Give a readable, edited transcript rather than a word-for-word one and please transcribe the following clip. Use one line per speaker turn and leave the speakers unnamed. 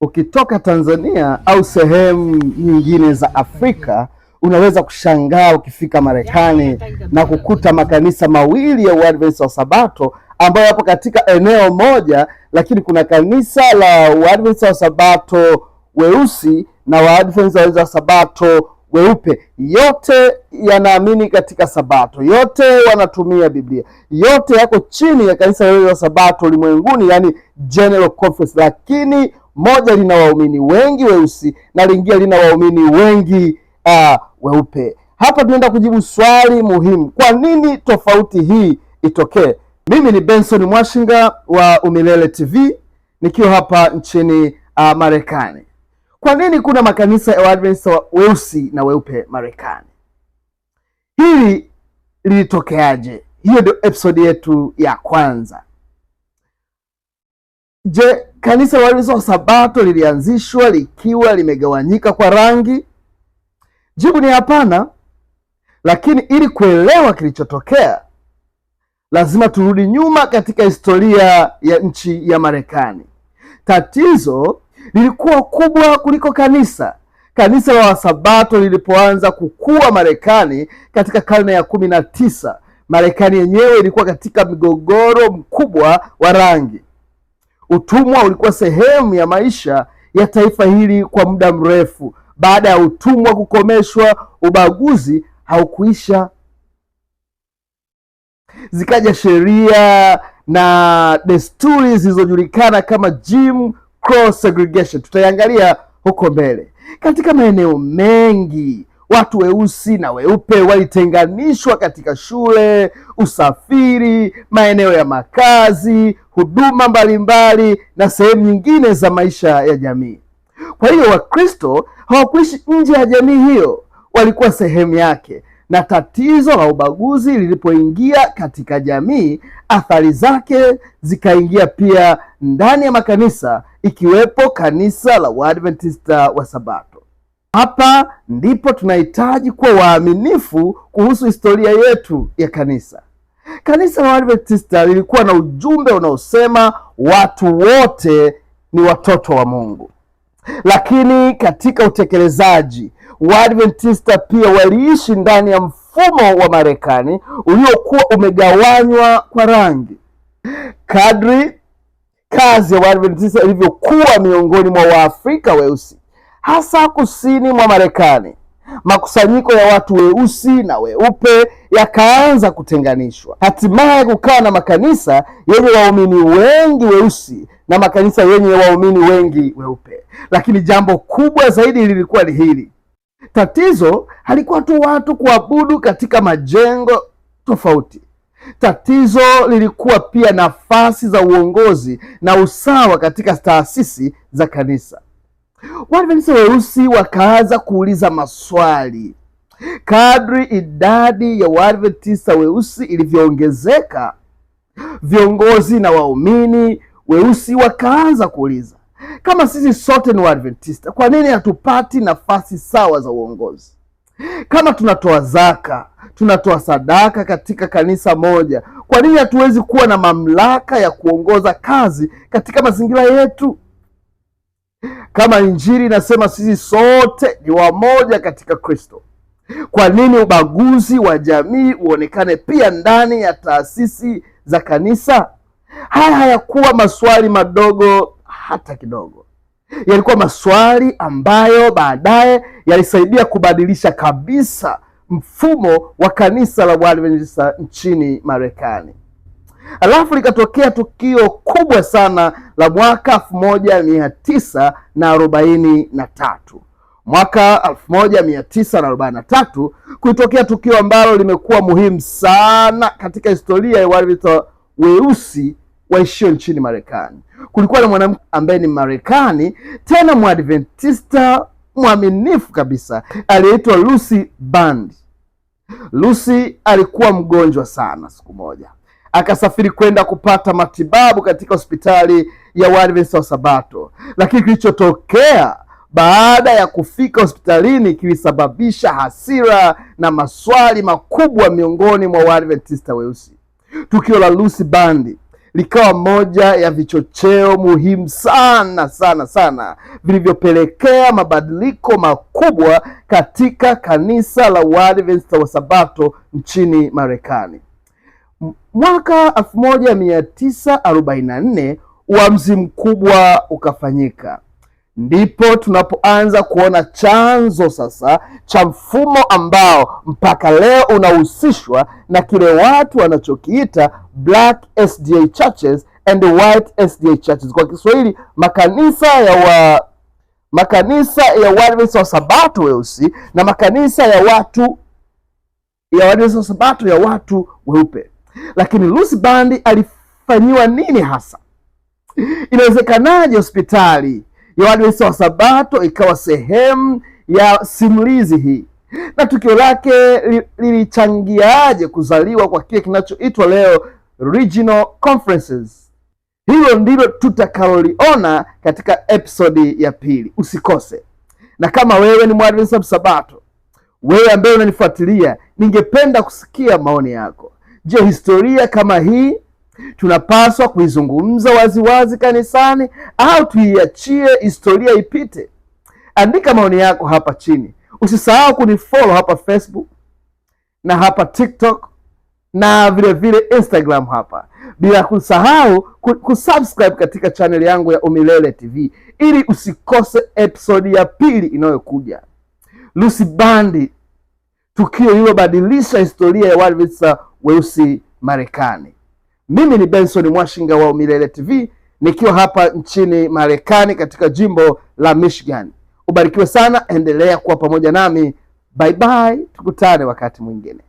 Ukitoka Tanzania au sehemu nyingine za Afrika, unaweza kushangaa ukifika Marekani na kukuta makanisa mawili ya Waadventista wa Sabato ambayo yapo katika eneo moja, lakini kuna kanisa la Waadventista wa Sabato weusi na Waadventista wa Sabato weupe. Yote yanaamini katika Sabato, yote wanatumia Biblia, yote yako chini ya kanisa la Sabato ulimwenguni, yani General Conference, lakini moja lina waumini wengi weusi na lingine lina waumini wengi weupe. Hapa tunaenda kujibu swali muhimu: kwa nini tofauti hii itokee? Mimi ni Benson Mwashinga wa Umilele TV nikiwa hapa nchini Marekani. Kwa nini kuna makanisa ya Waadventista weusi na weupe Marekani? Hili lilitokeaje? Hiyo ndio episode yetu ya kwanza. Je, kanisa la Waadventista wa Sabato lilianzishwa likiwa limegawanyika kwa rangi? Jibu ni hapana. Lakini ili kuelewa kilichotokea, lazima turudi nyuma katika historia ya nchi ya Marekani. Tatizo lilikuwa kubwa kuliko kanisa. Kanisa la Wasabato lilipoanza kukua Marekani katika karne ya 19, Marekani yenyewe ilikuwa katika mgogoro mkubwa wa rangi. Utumwa ulikuwa sehemu ya maisha ya taifa hili kwa muda mrefu. Baada ya utumwa kukomeshwa, ubaguzi haukuisha. Zikaja sheria na desturi zilizojulikana kama Jim Crow segregation. Tutaiangalia huko mbele. Katika maeneo mengi, watu weusi na weupe walitenganishwa katika shule, usafiri, maeneo ya makazi, huduma mbalimbali na sehemu nyingine za maisha ya jamii. Kwa hiyo Wakristo hawakuishi nje ya jamii hiyo, walikuwa sehemu yake. Na tatizo la ubaguzi lilipoingia katika jamii, athari zake zikaingia pia ndani ya makanisa, ikiwepo kanisa la Waadventista wa Sabato. Hapa ndipo tunahitaji kuwa waaminifu kuhusu historia yetu ya kanisa. Kanisa la Waadventista lilikuwa na ujumbe unaosema watu wote ni watoto wa Mungu. Lakini katika utekelezaji, Waadventista pia waliishi ndani ya mfumo wa Marekani uliokuwa umegawanywa kwa rangi. Kadri kazi ya Waadventista ilivyokuwa miongoni mwa Waafrika weusi, hasa kusini mwa Marekani, makusanyiko ya watu weusi na weupe yakaanza kutenganishwa. Hatimaye kukawa na makanisa yenye waumini wengi weusi na makanisa yenye waumini wengi weupe. Lakini jambo kubwa zaidi lilikuwa ni hili: tatizo halikuwa tu watu kuabudu katika majengo tofauti. Tatizo lilikuwa pia nafasi za uongozi na usawa katika taasisi za kanisa. Waadventista weusi wakaanza kuuliza maswali. Kadri idadi ya Waadventista weusi ilivyoongezeka, viongozi na waumini weusi wakaanza kuuliza, kama sisi sote ni Waadventista, kwa nini hatupati nafasi sawa za uongozi? Kama tunatoa zaka, tunatoa sadaka katika kanisa moja, kwa nini hatuwezi kuwa na mamlaka ya kuongoza kazi katika mazingira yetu? Kama Injili inasema sisi sote ni wamoja katika Kristo, kwa nini ubaguzi wa jamii uonekane pia ndani ya taasisi za kanisa? Haya hayakuwa maswali madogo hata kidogo. Yalikuwa maswali ambayo baadaye yalisaidia kubadilisha kabisa mfumo wa kanisa la Waadventista nchini Marekani. Alafu likatokea tukio kubwa sana la mwaka 1943. Mwaka 1943 kulitokea tukio ambalo limekuwa muhimu sana katika historia ya Waadventista weusi waishio nchini Marekani. Kulikuwa na mwanamke ambaye ni Marekani, tena Mwadventista mwaminifu kabisa, aliyeitwa Lucy Band. Lucy alikuwa mgonjwa sana. Siku moja akasafiri kwenda kupata matibabu katika hospitali ya Waadventista wa Sabato, lakini kilichotokea baada ya kufika hospitalini kilisababisha hasira na maswali makubwa miongoni mwa Waadventista weusi. Tukio la Lucy Band likawa moja ya vichocheo muhimu sana sana sana vilivyopelekea mabadiliko makubwa katika kanisa la Waadventista wa Sabato nchini Marekani. Mwaka 1944 uamuzi mkubwa ukafanyika. Ndipo tunapoanza kuona chanzo sasa cha mfumo ambao mpaka leo unahusishwa na kile watu wanachokiita Black SDA Churches and White SDA Churches. Kwa Kiswahili, makanisa ya Waadventista wa Sabato weusi na makanisa ya Waadventista wa Sabato ya watu weupe. Lakini Lucy Bandi alifanyiwa nini hasa? Inawezekanaje hospitali ya Waadventista wa Sabato ikawa sehemu ya simulizi hii? Na tukio lake lilichangiaje kuzaliwa kwa kile kinachoitwa leo Regional Conferences? Hilo ndilo tutakaloliona katika episodi ya pili. Usikose. Na kama wewe ni Mwadventista wa Sabato, wewe ambaye unanifuatilia, ningependa kusikia maoni yako. Je, historia kama hii tunapaswa kuizungumza waziwazi kanisani au tuiachie historia ipite? Andika maoni yako hapa chini. Usisahau kunifollow hapa Facebook na hapa TikTok na vile vile Instagram hapa, bila kusahau kusubscribe katika channel yangu ya Umilele TV ili usikose episodi ya pili inayokuja. Lucy Bandi, tukio lililobadilisha historia ya Waadventista weusi Marekani. Mimi ni Benson Mwashinga wa Umilele TV nikiwa hapa nchini Marekani katika jimbo la Michigan. Ubarikiwe sana, endelea kuwa pamoja nami. Bye bye, tukutane wakati mwingine.